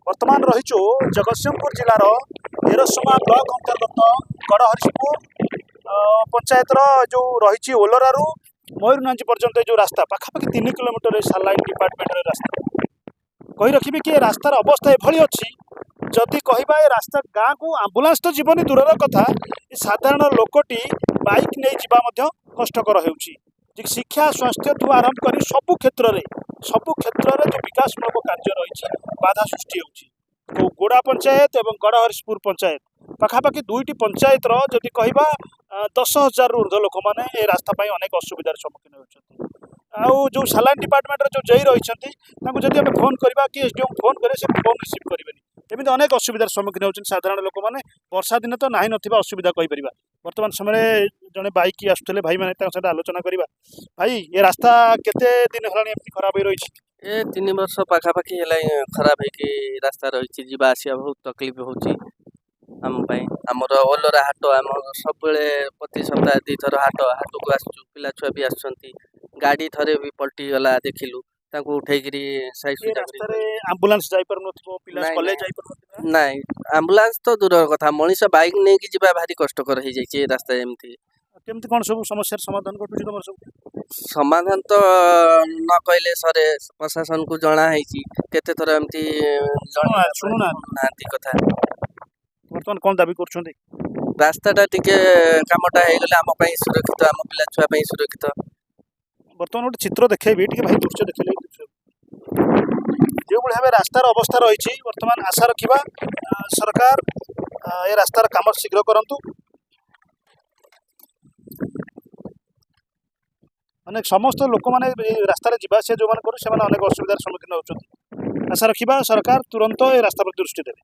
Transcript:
बर्तमान रहीचु जगतसिंहपुर जिलार एरसमा ब्लॉक अंतर्गत गड़हरिपुर पंचायतर जो रही ओलरारू मयूरनांजी पर्यंत जो रास्ता पाखापाखि 3 किलोमीटर सालाइन डिपार्टमेंट रास्ता कही रखी कि रास्तार अवस्था एभली अच्छी जदि कहबा ए रास्ता गाँ को आंबुलांस तो जीवन दूरर कथा साधारण लोकटी बाइक नहीं जीवा मध्य कष्टकर होउची शिक्षा स्वास्थ्य ठू आरंभ कर सबु क्षेत्र में जो विकासमूलक कार्य रही बाधा सृष्टि हो गोड़ा पंचायत और गड़हरिपुर पंचायत पाखापाखि दुईटी पंचायतर जदि कहबा 10,000 ऊर्ध लोक मैंने रास्ता अनेक असुविधार सम्मुखीन होती जो सालाइन डिपार्टमेंट जो जई रही जदि आम फोन करवा कि एसडीओ फोन करें से फोन रिसीव करेंगे एमती अनेक असुविधार सम्मुखीन होती साधारण लोक मैंने वर्षा दिन तो ना ना असुविधा कहीपर बर्तमान समय जड़े बाइक आसुले भाई मैंने सहित आलोचना करवा भाई ये रास्ता केते दिन है खराब हो रही ए 3 वर्ष पाखापाखि खराब है रास्ता रही जीवा आसिया बहुत तकलीफ होची आमर ओलरा हाट आम सब प्रति सप्ताह 2 थर हाट को आसु पिला छुआ भी आसुंती गाड़ी थरे भी पलटी गला देखिलु ताको उठेगिरी साई सुजा एम्बुलेंस जाई पर नथबो पिला कॉलेज जाई पर नहीं एम्बुलेंस तो दूर कथा मनीष बाइक नहीं कि जीवा भारी कष्टकर हो जाइए रास्ता एमती केमती कौन सब समस्या समाधान कर तुम सब समाधान तो न कहले सरे प्रशासन को जना है केते थर एमती सुनुना कथा बर्तमान कौन दाबी कर रास्ताटा टिके कामटा हो गले आम सुरक्षित आम पिला छुआ सुरक्षित बर्तमान गोटे चित्र देखी टे भाई दृश्य देखे जो भाव रास्तार अवस्था रही बर्तमान आशा रखा सरकार ये रास्तार काम शीघ्र करूँ अनेक समस्त लोक मैंने रास्तार जावास जो मैंने करूँ से अनेक असुविधार सम्मुखीन होती आशा रखा सरकार तुरंत ये रास्ता पर दृष्टि देवे।